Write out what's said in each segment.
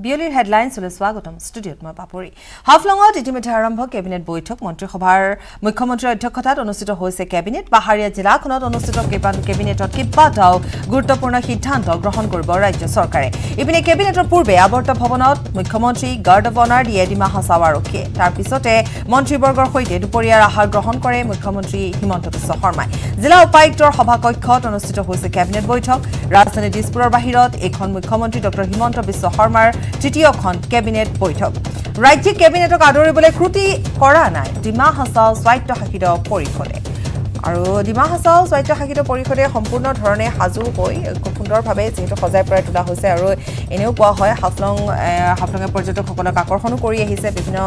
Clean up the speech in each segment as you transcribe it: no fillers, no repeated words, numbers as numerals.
বিয়লিৰ হেডলাইনছলৈ স্বাগতম ষ্টুডিঅ'ত মই পাপৰি হাফলঙত ইতিমধ্যে আৰম্ভ কেবিনেট বৈঠক মন্ত্ৰীসভাৰ মুখ্যমন্ত্ৰীৰ অধ্যক্ষতাত অনুষ্ঠিত হৈছে কেবিনেট পাহাৰীয়া জিলাখনত অনুষ্ঠিত কেবিনেটত কেইবাটাও গুৰুত্বপূৰ্ণ সিদ্ধান্ত গ্ৰহণ কৰিব ৰাজ্য চৰকাৰে ইপিনে কেবিনেটৰ পূৰ্বে আৱৰ্ত ভৱনত মুখ্যমন্ত্ৰী গাৰ্ড অৱ অনাৰ দিয়ে ডিমা হাছাও আৰক্ষীয়ে তাৰ পিছতে মন্ত্ৰীবৰ্গৰ সৈতে দুপৰীয়াৰ আহাৰ গ্ৰহণ কৰে মুখ্যমন্ত্ৰী হিমন্ত বিশ্ব শৰ্মাই জিলা উপায়ুক্তৰ সভাকক্ষত অনুষ্ঠিত হৈছে কেবিনেট বৈঠক ৰাজধানী দিছপুৰৰ বাহিৰত এখন মুখ্যমন্ত্ৰী ডক্টৰ হিমন্ত বিশ্ব শৰ্মাৰ তৃতীয়খন কেবিনেট বৈঠক ৰাজ্যিক কেবিনেটক আদৰিবলৈ ত্ৰুটি কৰা নাই ডিমা হাছাও স্বায়ত্তশাসিত পৰিষদে আৰু ডিমা হাছাও স্বায়ত্তশাসিত পৰিষদে সম্পূৰ্ণ ধৰণে সাজু হৈ খুব সুন্দৰভাৱে যেহেতু সজাই পৰাই তোলা হৈছে আৰু এনেও কোৱা হয় হাফলঙে পৰ্যটকসকলক আকৰ্ষণো কৰি আহিছে বিভিন্ন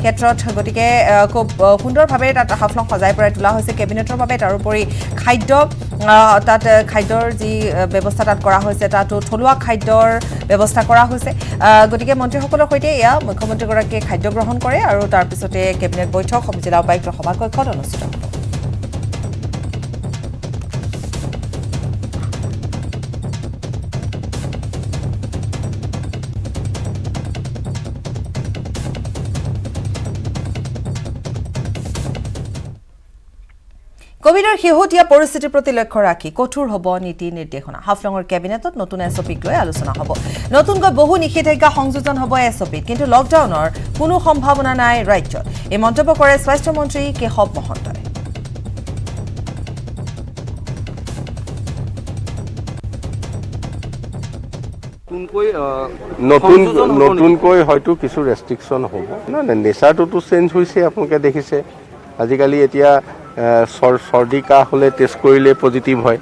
ক্ষেত্ৰত গতিকে খুব সুন্দৰভাৱে তাত হাফলং সজাই পৰাই তোলা হৈছে কেবিনেটৰ বাবে তাৰোপৰি তাত খাদ্যৰ যি ব্যৱস্থা তাত কৰা হৈছে তাতো থলুৱা খাদ্যৰ ব্যৱস্থা কৰা হৈছে গতিকে মন্ত্ৰীসকলৰ সৈতে এয়া মুখ্যমন্ত্ৰীগৰাকীয়ে খাদ্য গ্ৰহণ কৰে আৰু তাৰপিছতে কেবিনেট বৈঠক জিলা উপায়ুক্তৰ সভাকক্ষত অনুষ্ঠিত হ'ব কোভিডৰ শেহতীয়া পৰিস্থিতিৰ প্ৰতি লক্ষ্য ৰাখি কঠোৰ হ'ব নীতি নিৰ্দেশনা হাফলঙৰ কেবিনেটত নতুন এছঅপিক লৈ আলোচনা হ'ব নতুনকৈ বহু নিষেধাজ্ঞা সংযোজন হ'ব এছঅপিত কিন্তু লকডাউনৰ কোনো সম্ভাৱনা নাই ৰাজ্যত এই মন্তব্য কৰে স্বাস্থ্যমন্ত্ৰী কেশৱ মহন্তই নতুনকৈ হয়তো কিছু ৰেষ্ট্ৰিকশ্যন হ'ব নাই নেচাৰটোতো চেঞ্জ হৈছে আপোনালোকে দেখিছে আজিকালি এতিয়া চৰ্দি কাহ হ'লে টেষ্ট কৰিলে পজিটিভ হয়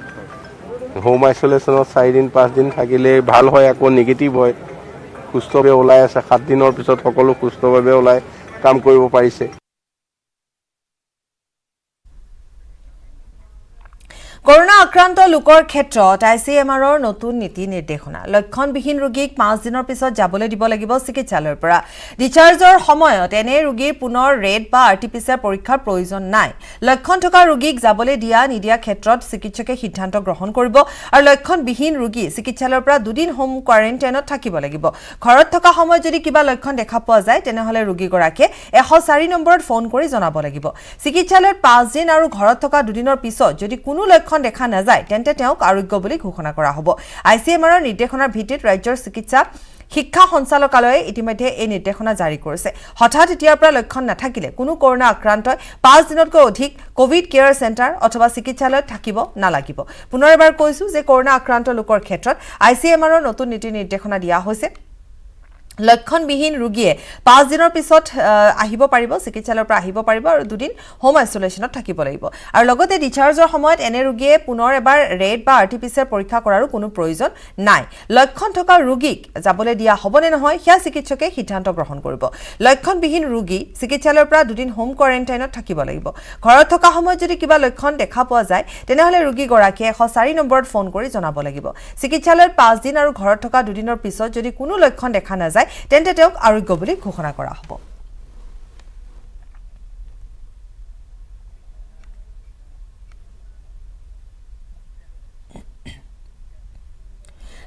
হোম আইচলেশ্যনত 4 দিন 5 দিন থাকিলে ভাল হয় আকৌ নিগেটিভ হয় সুস্থভাৱে ওলাই আছে 7 দিনৰ পিছত সকলো সুস্থভাৱে ওলাই কাম কৰিব পাৰিছে কৰোনা আক্ৰান্ত লোকৰ ক্ষেত্ৰত আইচিএমআৰৰ নতুন নীতি নিৰ্দেশনা লক্ষণবিহীন ৰোগীক 5 দিনৰ পিছত যাবলৈ দিব লাগিব চিকিৎসালয়ৰ পৰা ডিচাৰ্জৰ সময়ত এনে ৰোগীৰ পুনৰ ৰেড বা আৰটিপিচিআৰ পৰীক্ষাৰ প্ৰয়োজন নাই লক্ষণ থকা ৰোগীক যাবলৈ নিদিয়া ক্ষেত্ৰত চিকিৎসকে সিদ্ধান্ত গ্ৰহণ কৰিব আৰু লক্ষণবিহীন ৰোগী চিকিৎসালয়ৰ পৰা 2 দিন হোম কোৱাৰেণ্টাইনত থাকিব লাগিব ঘৰত থকা সময়ত যদি কিবা লক্ষণ দেখা পোৱা যায় তেনেহলে ৰোগীগৰাকীয়ে 104 নম্বৰত ফোন কৰি জনাব লাগিব চিকিৎসালয়ত 5 দিন আৰু ঘৰত থকা 2 দিনৰ পিছত যদি কোনো দেখা নাযায় তেন্তে তেওঁক আৰোগ্য বুলি ঘোষণা কৰা হ'ব আইচিএমআৰৰ নিৰ্দেশনাৰ ভিত্তিত ৰাজ্যৰ চিকিৎসা শিক্ষা সঞ্চালকালয়ে ইতিমধ্যে এই নিৰ্দেশনা জাৰি কৰিছে হঠাৎ এতিয়াৰ পৰা লক্ষণ নাথাকিলে কোনো কৰোনা আক্ৰান্তই 5 দিনতকৈ অধিক কোভিড কেয়াৰ চেণ্টাৰ অথবা চিকিৎসালয়ত থাকিব নালাগিব পুনৰ এবাৰ কৈছো যে কৰোনা আক্ৰান্ত লোকৰ ক্ষেত্ৰত আইচিএমআৰৰ নতুন নীতি নিৰ্দেশনা দিয়া হৈছে লক্ষণবিহীন ৰোগীয়ে 5 দিনৰ পিছত আহিব পাৰিব চিকিৎসালয়ৰ পৰা আহিব পাৰিব আৰু 2 দিন হোম আইসোলেশনত থাকিব লাগিব আৰু লগতে ডিচাৰ্জৰ সময়ত এনে ৰোগীয়ে পুনৰ এবাৰ ৰেড বা আৰটিপিচিআৰ পৰীক্ষা কৰাৰো কোনো প্ৰয়োজন নাই লক্ষণ থকা ৰোগীক যাবলৈ দিয়া হ'বনে নহয় হিয়া চিকিৎসকে সিদ্ধান্ত গ্ৰহণ কৰিব লক্ষণবিহীন ৰোগী চিকিৎসালয়ৰ পৰা 2 দিন হোম কোৱাৰেণ্টাইনত থাকিব লাগিব ঘৰত থকা সময়ত যদি কিবা লক্ষণ দেখা পোৱা যায় তেনেহলে ৰোগীগৰাকীয়ে 104 নম্বৰত ফোন কৰি জনাব লাগিব চিকিৎসালয়ত 5 দিন আৰু ঘৰত থকা 2 দিনৰ পিছত যদি কোনো লক্ষণ দেখা নাযায় তেন্তে তেওঁক আৰোগ্য বুলি ঘোষণা কৰা হ'ব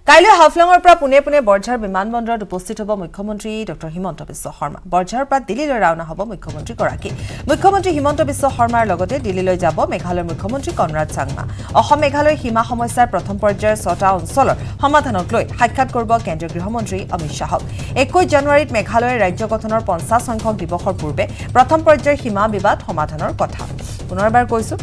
কাইলৈ হাফলঙৰ পৰা পুনে বৰঝাৰ বিমানবন্দৰত উপস্থিত হ'ব মুখ্যমন্ত্ৰী ডক্টৰ হিমন্ত বিশ্ব শৰ্মা বৰঝাৰৰ পৰা দিল্লীলৈ ৰাওনা হ'ব মুখ্যমন্ত্ৰী হিমন্ত বিশ্ব শৰ্মাৰ লগতে দিল্লীলৈ যাব মেঘালয়ৰ মুখ্যমন্ত্ৰী কনৰাড চাংমা অসম মেঘালয়ৰ সীমা সমস্যাৰ প্ৰথম পৰ্যায়ৰ 6টা অঞ্চলৰ সমাধানক লৈ সাক্ষাৎ কৰিব কেন্দ্ৰীয় গৃহমন্ত্ৰী অমিত শাহক 21 জানুৱাৰীত মেঘালয়ৰ ৰাজ্য গঠনৰ 50 সংখ্যক দিৱসৰ পূৰ্বে প্ৰথম পৰ্যায়ৰ সীমা বিবাদ সমাধানৰ কথা পুনৰবাৰ কৈছো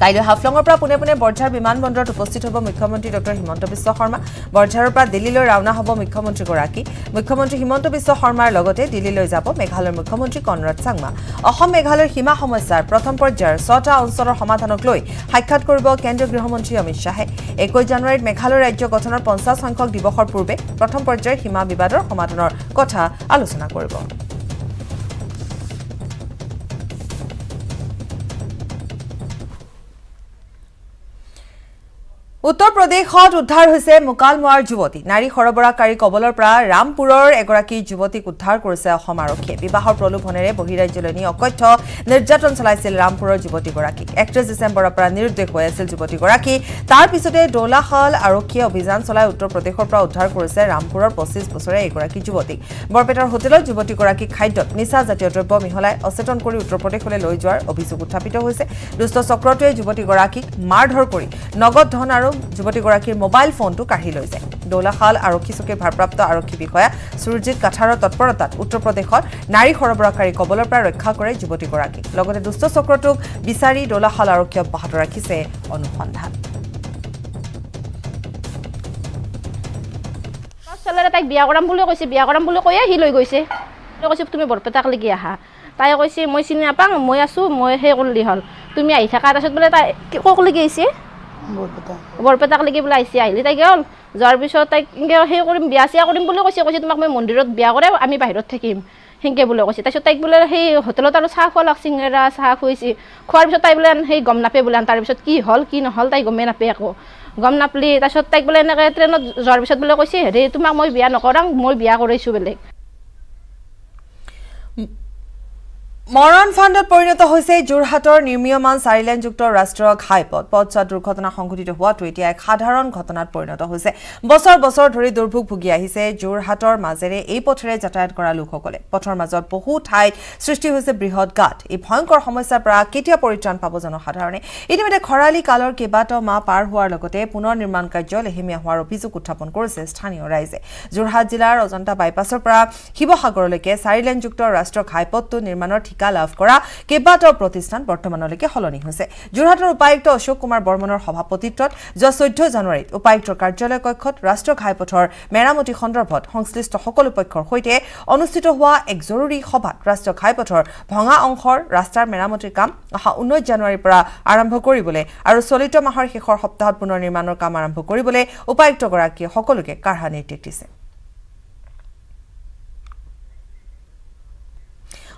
কাইলৈ হাফলঙৰ পৰা পুনে বৰঝাৰ বিমানবন্দৰত উপস্থিত হ'ব মুখ্যমন্ত্ৰী ডক্টৰ হিমন্ত বিশ্ব শৰ্মা বৰঝাৰৰ পৰা দিল্লীলৈ ৰাওনা হ'ব মুখ্যমন্ত্ৰী হিমন্ত বিশ্ব শৰ্মাৰ লগতে দিল্লীলৈ যাব মেঘালয়ৰ মুখ্যমন্ত্ৰী কনৰাড চাংমা অসম মেঘালয়ৰ সীমা সমস্যাৰ প্ৰথম পৰ্যায়ৰ 6টা অঞ্চলৰ সমাধানক লৈ সাক্ষাৎ কৰিব কেন্দ্ৰীয় গৃহমন্ত্ৰী অমিত শাহে 21 জানুৱাৰীত মেঘালয় ৰাজ্য গঠনৰ 50 সংখ্যক দিৱসৰ পূৰ্বে প্ৰথম পৰ্যায়ৰ সীমা বিবাদৰ সমাধানৰ কথা আলোচনা কৰিব উত্তৰ প্ৰদেশত উদ্ধাৰ হৈছে মুকালমুৱাৰ যুৱতী নাৰী সৰবৰাহকাৰী কবলৰ পৰা ৰামপুৰৰ এগৰাকী যুৱতীক উদ্ধাৰ কৰিছে অসম আৰক্ষীয়ে বিবাহৰ প্ৰলোভনেৰে বহিৰাজ্যলৈ নি অকথ্য নিৰ্যাতন চলাইছিল ৰামপুৰৰ যুৱতীগৰাকীক 31 ডিচেম্বৰৰ পৰা নিৰুদ্দেশ হৈ আছিল যুৱতীগৰাকী তাৰ পিছতে দৌলাখাল আৰক্ষীয়ে অভিযান চলাই উত্তৰ প্ৰদেশৰ পৰা উদ্ধাৰ কৰিছে ৰামপুৰৰ 25 বছৰীয়া এগৰাকী যুৱতীক বৰপেটাৰ হোটেলত যুৱতীগৰাকীক খাদ্যত নিচাজাতীয় দ্ৰব্য মিহলাই অচেতন কৰি উত্তৰ প্ৰদেশলৈ লৈ যোৱাৰ অভিযোগ উত্থাপিত হৈছে দুষ্ট চক্ৰটোৱে যুৱতীগৰাকীক মাৰধৰ কৰি নগদ ধন আৰু যুৱতীগৰাকীৰ মোবাইল ফোনটো কাঢ়ি লৈ যায় দৌলাখাল আৰক্ষী চকীৰ ভাৰপ্ৰাপ্ত আৰক্ষী বিষয়া সুৰজিৎ কাঠাৰৰ তৎপৰতাত উত্তৰ প্ৰদেশত নাৰী সৰবৰাহকাৰী কবলৰ পৰা ৰক্ষা কৰে যুৱতীগৰাকীক লগতে দুষ্ট চক্ৰটোক বিচাৰি দৌলাখাল আৰক্ষীয়ে অব্যাহত ৰাখিছে অনুসন্ধান চলেৰে তাইক বিয়া কৰাম বুলি কৈছে বিয়া কৰাম বুলি কৈয়ে সি লৈ গৈছে কৈছে তুমি বৰপেটাক লাগি আহা তাই কৈছে মই চিনি নাপাওঁ মই আছোঁ মই সেই কৰিলি হ'ল তুমি আহি থাকা তাৰপিছত বোলে তাই কক লাগি আহিছে বৰপেটাক লাগি বোলে আহিছে আহিলে তাই গ'ল যোৱাৰ পিছত তাইক সেই কৰিম বিয়া চিয়া কৰিম বুলি কৈছে তোমাক মই মন্দিৰত বিয়া কৰে আমি বাহিৰত থাকিম সেনেকৈ বোলে কৈছে তাৰপিছত তাইক বোলে সেই হোটেলত আৰু চাহ খোৱা লাগছে চিঙৰা চাহ খুৱাইছে খোৱাৰ পিছত তাই বোলে সেই গম নাপায় বোলে তাৰপিছত কি হ'ল কি নহ'ল তাই গমেই নাপায় একো গম নাপালি তাৰপিছত তাইক বোলে এনেকৈ ট্ৰেইনত যোৱাৰ পিছত বোলে কৈছে হেৰি তোমাক মই বিয়া নকৰাং মই বিয়া কৰিছোঁ বেলেগ মৰণ ফাণ্ডত পৰিণত হৈছে যোৰহাটৰ নিৰ্মীয়মান 4 লেনযুক্ত ৰাষ্ট্ৰীয় ঘাইপথ পথছোৱা দুৰ্ঘটনা সংঘটিত হোৱাটো এতিয়া এক সাধাৰণ ঘটনাত পৰিণত হৈছে বছৰ বছৰ ধৰি দুৰ্ভোগ ভুগি আহিছে যোৰহাটৰ মাজেৰে এই পথেৰে যাতায়াত কৰা লোকসকলে পথৰ মাজত বহু ঠাইত সৃষ্টি হৈছে বৃহৎ গাঁত এই ভয়ংকৰ সমস্যাৰ পৰা কেতিয়া পৰিত্ৰাণ পাব জনসাধাৰণে ইতিমধ্যে খৰালি কালৰ কেইবাটাও মাহ পাৰ হোৱাৰ লগতে পুনৰ নিৰ্মাণ কাৰ্য লেহেমীয়া হোৱাৰ অভিযোগ উত্থাপন কৰিছে স্থানীয় ৰাইজে যোৰহাট জিলাৰ অজন্তা বাইপাছৰ পৰা শিৱসাগৰলৈকে 4 লেনযুক্ত ৰাষ্ট্ৰীয় ঘাইপথটো নিৰ্মাণৰ লাভ কৰা কেইবাটাও প্ৰতিষ্ঠান বৰ্তমানলৈকে সলনি হৈছে যোৰহাটৰ উপায়ুক্ত অশোক কুমাৰ বৰ্মনৰ সভাপতিত্বত যোৱা 14 জানুৱাৰীত উপায়ুক্তৰ কাৰ্যালয় কক্ষত ৰাষ্ট্ৰীয় ঘাইপথৰ মেৰামতি সন্দৰ্ভত সংশ্লিষ্ট সকলো পক্ষৰ সৈতে অনুষ্ঠিত হোৱা এক জৰুৰী সভাত ৰাষ্ট্ৰীয় ঘাইপথৰ ভঙা অংশৰ ৰাস্তাৰ মেৰামতিৰ কাম অহা 19 জানুৱাৰীৰ পৰা আৰম্ভ কৰিবলৈ আৰু চলিত মাহৰ শেষৰ সপ্তাহত পুনৰ নিৰ্মাণৰ কাম আৰম্ভ কৰিবলৈ উপায়ুক্তগৰাকীয়ে সকলোকে কাঢ়া নিৰ্দেশ দিছে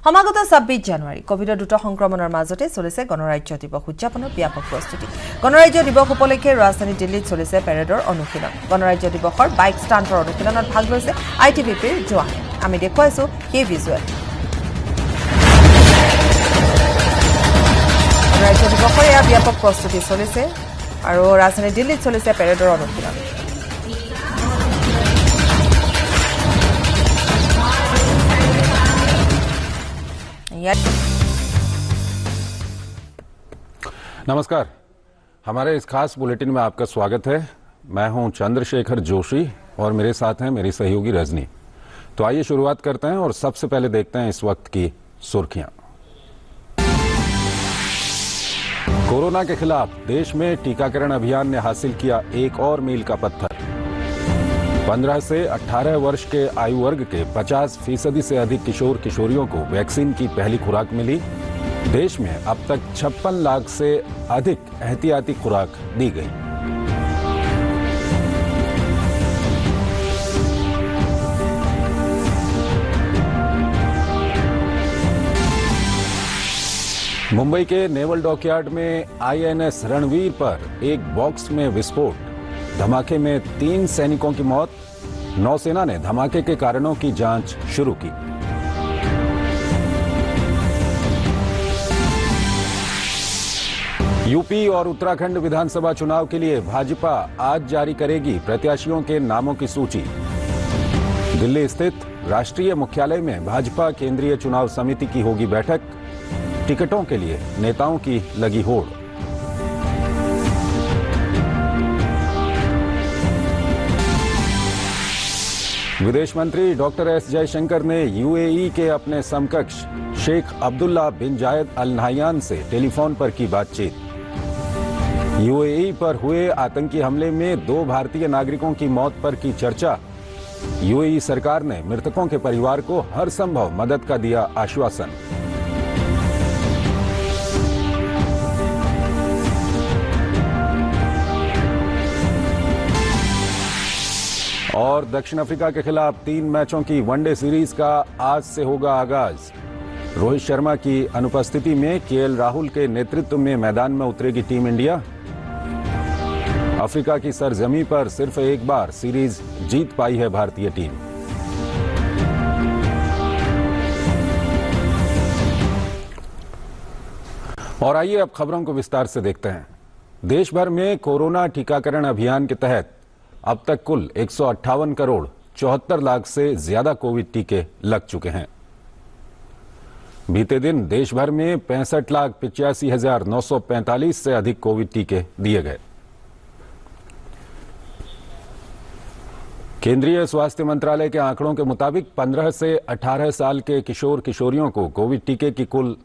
সমাগত 26 জানুৱাৰী কোভিডৰ দ্ৰুত সংক্ৰমণৰ মাজতে চলিছে গণৰাজ্য দিৱস উদযাপনৰ ব্যাপক প্ৰস্তুতি গণৰাজ্য দিৱস উপলক্ষে ৰাজধানী দিল্লীত চলিছে পেৰেডৰ অনুশীলন গণৰাজ্য দিৱসৰ বাইক ষ্টাণ্টৰ অনুশীলনত ভাগ লৈছে ITBPৰ জোৱানে আমি দেখুৱাইছো সেই ভিজুৱেল গণৰাজ্য দিৱসৰ এয়া ব্যাপক প্ৰস্তুতি চলিছে আৰু ৰাজধানী দিল্লীত চলিছে পেৰেডৰ অনুশীলন नमस्कार हमारे इस खास बुलेटिन में आपका स्वागत है मैं हूं चंद्रशेखर जोशी और मेरे साथ हैं मेरी सहयोगी रजनी तो आइए शुरुआत करते हैं और सबसे पहले देखते हैं इस वक्त की सुर्खियां कोरोना के खिलाफ देश में टीकाकरण अभियान ने हासिल किया एक और मील का पत्थर 15 से 18 वर्ष के आयु वर्ग के 50% से अधिक किशोर किशोरियों को वैक्सीन की पहली खुराक मिली देश में अब तक 56 लाख से अधिक एहतियाती खुराक दी गई मुंबई के नेवल डॉकयार्ड में INS रणवीर पर एक बॉक्स में विस्फोट धमाके में 3 सैनिकों की मौत नौसेना ने धमाके के कारणों की जांच शुरू की यूपी और उत्तराखंड विधानसभा चुनाव के लिए भाजपा आज जारी करेगी प्रत्याशियों के नामों की सूची दिल्ली स्थित राष्ट्रीय मुख्यालय में भाजपा केंद्रीय चुनाव समिति की होगी बैठक टिकटों के लिए नेताओं की लगी होड़ विदेश मंत्री डॉक्टर एस जयशंकर ने UAE के अपने समकक्ष शेख अब्दुल्ला बिन जायद अल नहयान से टेलीफोन पर की बातचीत UAE पर हुए आतंकी हमले में 2 भारतीय नागरिकों की मौत पर की चर्चा UAE सरकार ने मृतकों के परिवार को हर संभव मदद का दिया आश्वासन और दक्षिण अफ्रीका के खिलाफ 3 मैचों की वनडे सीरीज का आज से होगा आगाज रोहित शर्मा की अनुपस्थिति में KL राहुल के नेतृत्व में मैदान में उतरेगी टीम इंडिया अफ्रीका की सरजमी पर सिर्फ एक बार सीरीज जीत पाई है भारतीय टीम। और आइए अब खबरों को विस्तार से देखते हैं। देश भर में कोरोना टीकाकरण अभियान के तहत अब तक कुल 158 करोड़ 74 लाख से ज्यादा कोविड टीके लग चुके हैं। बीते दिन देश भर में 65,85,945 से अधिक कोविड टीके दिए गए। केंद्रीय स्वास्थ्य मंत्रालय के आंकड़ों के मुताबिक 15 से 18 साल के किशोर किशोरियों को कोविड टीके की कुल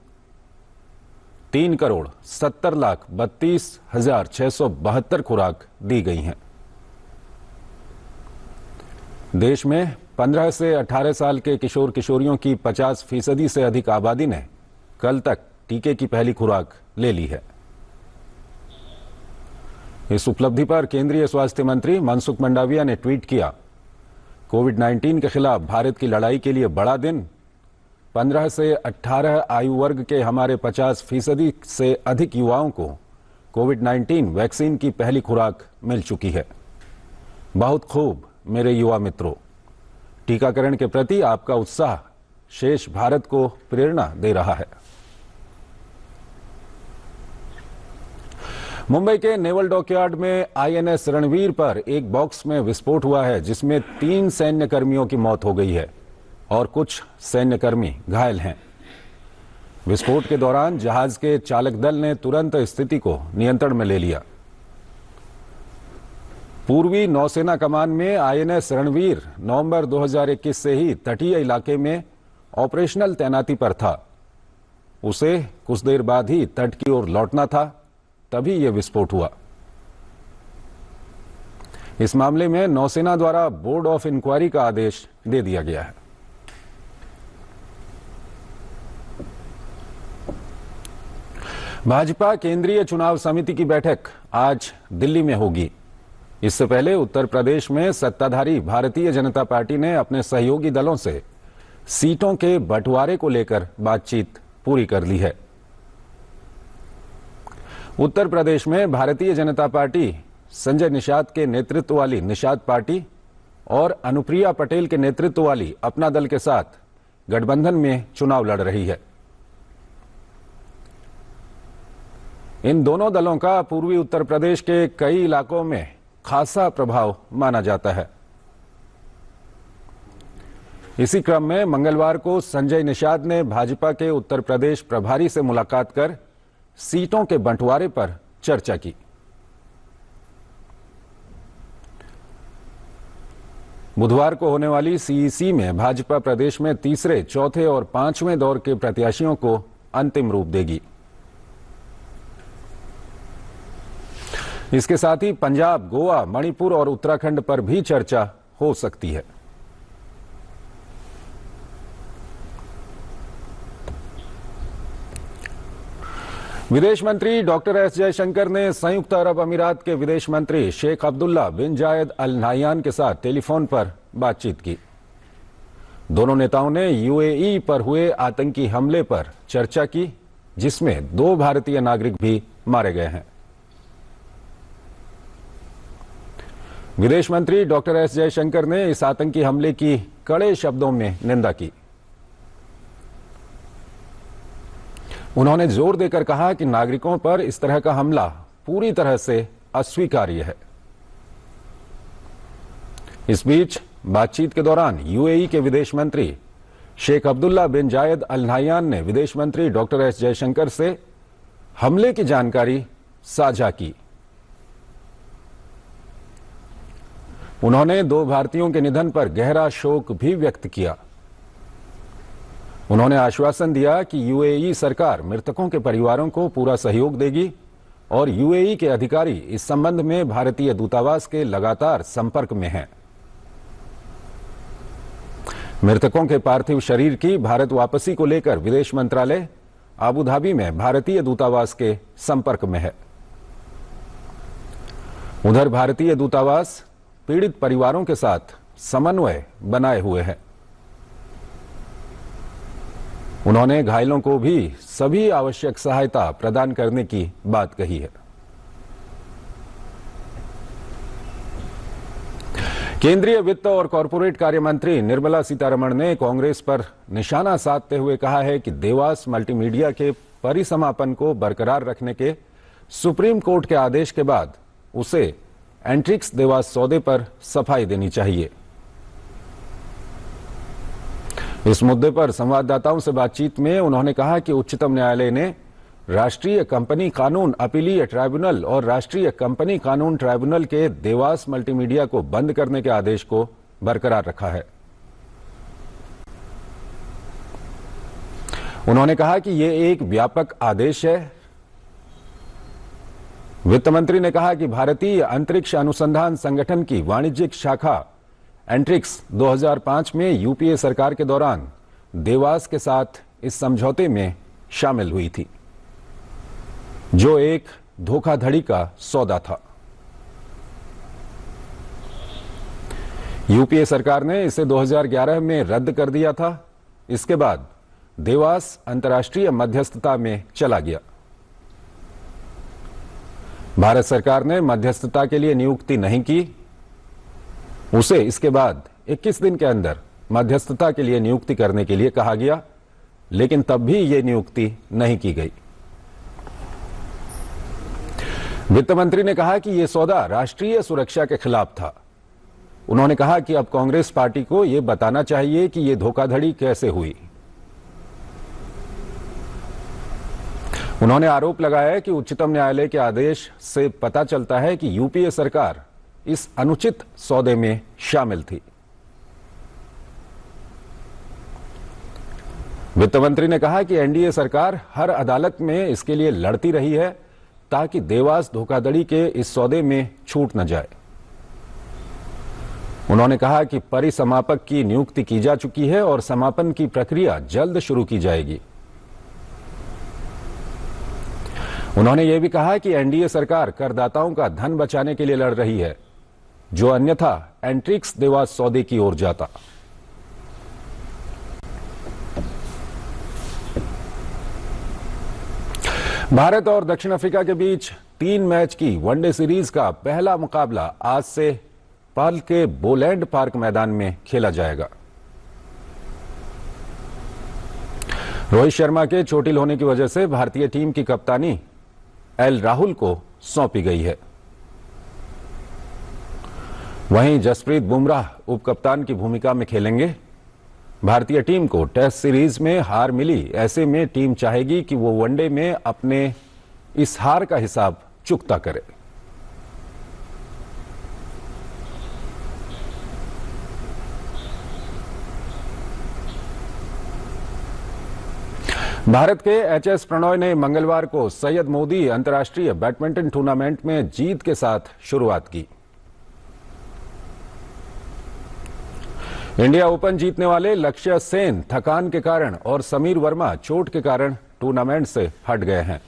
3,70,32,672 खुराक दी गई हैं। देश में 15 से 18 साल के किशोर किशोरियों की 50% से अधिक आबादी ने कल तक टीके की पहली खुराक ले ली है। इस उपलब्धि पर केंद्रीय स्वास्थ्य मंत्री मनसुख मंडाविया ने ट्वीट किया, कोविड-19 के खिलाफ भारत की लड़ाई के लिए बड़ा दिन। 15 से 18 आयु वर्ग के हमारे 50% से अधिक युवाओं को कोविड-19 वैक्सीन की पहली खुराक मिल चुकी है। बहुत खूब मेरे युवा मित्रों, टीकाकरण के प्रति आपका उत्साह शेष भारत को प्रेरणा दे रहा है। मुंबई के नेवल डॉकयार्ड में आईएनएस रणवीर पर एक बॉक्स में विस्फोट हुआ है, जिसमें 3 सैन्य कर्मियों की मौत हो गई है और कुछ सैन्यकर्मी घायल हैं। विस्फोट के दौरान जहाज के चालक दल ने तुरंत स्थिति को नियंत्रण में ले लिया। पूर्वी नौसेना कमान में आईएनएस रणवीर नवंबर 2021 से ही तटीय इलाके में ऑपरेशनल तैनाती पर था। उसे कुछ देर बाद ही तट की ओर लौटना था, तभी यह विस्फोट हुआ। इस मामले में नौसेना द्वारा बोर्ड ऑफ इंक्वायरी का आदेश दे दिया गया है। भाजपा केंद्रीय चुनाव समिति की बैठक आज दिल्ली में होगी। इससे पहले उत्तर प्रदेश में सत्ताधारी भारतीय जनता पार्टी ने अपने सहयोगी दलों से सीटों के बंटवारे को लेकर बातचीत पूरी कर ली है। उत्तर प्रदेश में भारतीय जनता पार्टी संजय निषाद के नेतृत्व वाली निषाद पार्टी और अनुप्रिया पटेल के नेतृत्व वाली अपना दल के साथ गठबंधन में चुनाव लड़ रही है। इन दोनों दलों का पूर्वी उत्तर प्रदेश के कई इलाकों में खासा प्रभाव माना जाता है। इसी क्रम में मंगलवार को संजय निषाद ने भाजपा के उत्तर प्रदेश प्रभारी से मुलाकात कर सीटों के बंटवारे पर चर्चा की। बुधवार को होने वाली सीईसी में भाजपा प्रदेश में तीसरे, चौथे और 5वें दौर के प्रत्याशियों को अंतिम रूप देगी। इसके साथ ही पंजाब, गोवा, मणिपुर और उत्तराखंड पर भी चर्चा हो सकती है। विदेश मंत्री डॉक्टर एस जयशंकर ने संयुक्त अरब अमीरात के विदेश मंत्री शेख अब्दुल्ला बिन जायद अल नाह्यान के साथ टेलीफोन पर बातचीत की। दोनों नेताओं ने यूएई पर हुए आतंकी हमले पर चर्चा की, जिसमें 2 भारतीय नागरिक भी मारे गए हैं। विदेश मंत्री डॉक्टर एस जयशंकर ने इस आतंकी हमले की कड़े शब्दों में निंदा की। उन्होंने जोर देकर कहा कि नागरिकों पर इस तरह का हमला पूरी तरह से अस्वीकार्य है। इस बीच बातचीत के दौरान यूएई के विदेश मंत्री शेख अब्दुल्ला बिन जायद अल नाह्यान ने विदेश मंत्री डॉक्टर एस जयशंकर से हमले की जानकारी साझा की। उन्होंने 2 भारतीयों के निधन पर गहरा शोक भी व्यक्त किया। उन्होंने आश्वासन दिया कि यूएई सरकार मृतकों के परिवारों को पूरा सहयोग देगी और यूएई के अधिकारी इस संबंध में भारतीय दूतावास के लगातार संपर्क में हैं। मृतकों के पार्थिव शरीर की भारत वापसी को लेकर विदेश मंत्रालय अबू धाबी में भारतीय दूतावास के संपर्क में है। उधर भारतीय दूतावास पीड़ित परिवारों के साथ समन्वय बनाए हुए है। उन्होंने घायलों को भी सभी आवश्यक सहायता प्रदान करने की बात कही है। केंद्रीय वित्त और कॉरपोरेट कार्य मंत्री निर्मला सीतारमण ने कांग्रेस पर निशाना साधते हुए कहा है कि देवास मल्टीमीडिया के परिसमापन को बरकरार रखने के सुप्रीम कोर्ट के आदेश के बाद उसे एंट्रिक्स देवास सौदे पर सफाई देनी चाहिए। इस मुद्दे पर संवाददाताओं से बातचीत में उन्होंने कहा कि उच्चतम न्यायालय ने राष्ट्रीय कंपनी कानून अपीलीय ट्राइब्यूनल और राष्ट्रीय कंपनी कानून ट्राइब्यूनल के देवास मल्टीमीडिया को बंद करने के आदेश को बरकरार रखा है। उन्होंने कहा कि यह एक व्यापक आदेश है। वित्त मंत्री ने कहा कि भारतीय अंतरिक्ष अनुसंधान संगठन की वाणिज्यिक शाखा एंट्रिक्स 2005 में यूपीए सरकार के दौरान देवास के साथ इस समझौते में शामिल हुई थी, जो एक धोखाधड़ी का सौदा था। यूपीए सरकार ने इसे 2011 में रद्द कर दिया था। इसके बाद देवास अंतर्राष्ट्रीय मध्यस्थता में चला गया। भारत सरकार ने मध्यस्थता के लिए नियुक्ति नहीं की। उसे इसके बाद 21 दिन के अंदर मध्यस्थता के लिए नियुक्ति करने के लिए कहा गया, लेकिन तब भी यह नियुक्ति नहीं की गई। वित्त मंत्री ने कहा कि यह सौदा राष्ट्रीय सुरक्षा के खिलाफ था। उन्होंने कहा कि अब कांग्रेस पार्टी को यह बताना चाहिए कि यह धोखाधड़ी कैसे हुई। उन्होंने आरोप लगाया कि उच्चतम न्यायालय के आदेश से पता चलता है कि यूपीए सरकार इस अनुचित सौदे में शामिल थी। वित्त मंत्री ने कहा कि एनडीए सरकार हर अदालत में इसके लिए लड़ती रही है ताकि देवास धोखाधड़ी के इस सौदे में छूट न जाए। उन्होंने कहा कि परिसमापक की नियुक्ति की जा चुकी है और समापन की प्रक्रिया जल्द शुरू की जाएगी। उन्होंने यह भी कहा कि एनडीए सरकार करदाताओं का धन बचाने के लिए लड़ रही है, जो अन्यथा एंट्रिक्स देवास सौदे की ओर जाता। भारत और दक्षिण अफ्रीका के बीच 3 मैच की वनडे सीरीज का पहला मुकाबला आज से पर्ल के बोलैंड पार्क मैदान में खेला जाएगा। रोहित शर्मा के चोटिल होने की वजह से भारतीय टीम की कप्तानी एल राहुल को सौंपी गई है। वहीं जसप्रीत बुमराह उपकप्तान की भूमिका में खेलेंगे। भारतीय टीम को टेस्ट सीरीज में हार मिली, ऐसे में टीम चाहेगी कि वो वनडे में अपने इस हार का हिसाब चुकता करे। भारत के एचएस प्रणॉय ने मंगलवार को सैयद मोदी अंतर्राष्ट्रीय बैडमिंटन टूर्नामेंट में जीत के साथ शुरुआत की। इंडिया ओपन जीतने वाले लक्ष्य सेन थकान के कारण और समीर वर्मा चोट के कारण टूर्नामेंट से हट गए हैं।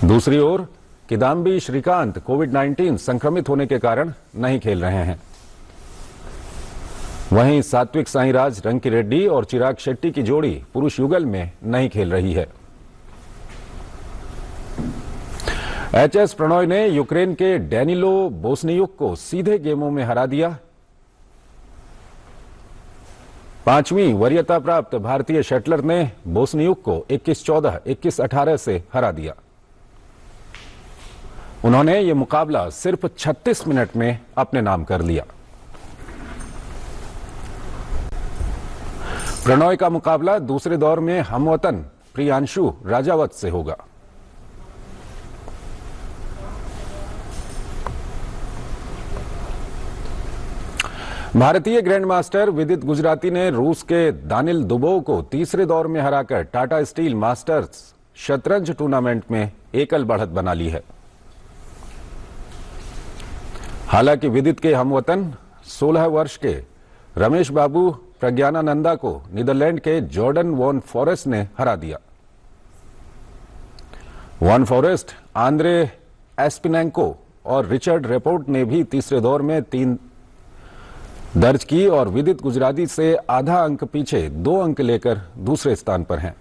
दूसरी ओर किदाम्बी श्रीकांत कोविड-19 संक्रमित होने के कारण नहीं खेल रहे हैं। वहीं सात्विक साईराज रंकीरेड्डी और चिराग शेट्टी की जोड़ी पुरुष युगल में नहीं खेल रही है। एचएस प्रणॉय ने यूक्रेन के डैनिलो बोस्नियुक को सीधे गेमों में हरा दिया। 5वीं वरीयता प्राप्त भारतीय शटलर ने बोस्नियुक को 21-14, 21-18 से हरा दिया। उन्होंने यह मुकाबला सिर्फ 36 मिनट में अपने नाम कर लिया। प्रणॉय का मुकाबला दूसरे दौर में हमवतन प्रियांशु राजावत से होगा। भारतीय ग्रैंडमास्टर विदित गुजराती ने रूस के दानिल दुबोव को तीसरे दौर में हराकर टाटा स्टील मास्टर्स शतरंज टूर्नामेंट में एकल बढ़त बना ली है। हालांकि विदित के हमवतन 16 वर्ष के रमेश बाबू प्रज्ञानानंदा को नीदरलैंड के जॉर्डन वॉन फॉरेस्ट ने हरा दिया। वॉन फॉरेस्ट, आंद्रे एस्पिनेंको और रिचर्ड रेपोर्ट ने भी तीसरे दौर में 3 दर्ज की और विदित गुजराती से आधा अंक पीछे 2 अंक लेकर दूसरे स्थान पर हैं।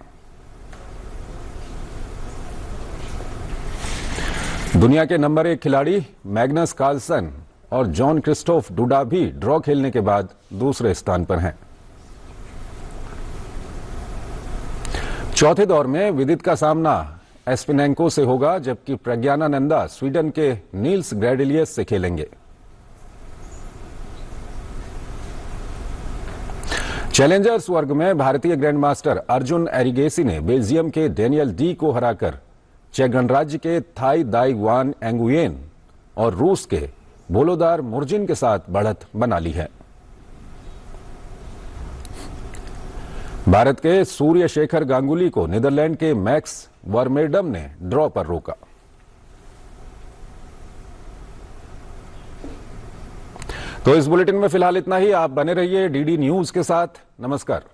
दुनिया के नंबर 1 खिलाड़ी मैग्नस कार्लसन और जॉन क्रिस्टोफ डुडा भी ड्रॉ खेलने के बाद दूसरे स्थान पर हैं। चौथे दौर में विदित का सामना एस्पिनेंको से होगा, जबकि प्रज्ञानानंदा स्वीडन के नील्स ग्रेडिलियस से खेलेंगे। चैलेंजर्स वर्ग में भारतीय ग्रैंडमास्टर अर्जुन एरिगेसी ने बेल्जियम के डेनियल डी को हराकर चेक गणराज्य के थाई दाई वान एंगुयेन और रूस के बोलोदार मुर्जिन के साथ बढ़त बना ली है। भारत के सूर्य शेखर गांगुली को नीदरलैंड के मैक्स वर्मेडम ने ड्रॉ पर रोका। तो इस बुलेटिन में फिलहाल इतना ही। आप बने रहिए डीडी न्यूज के साथ। नमस्कार।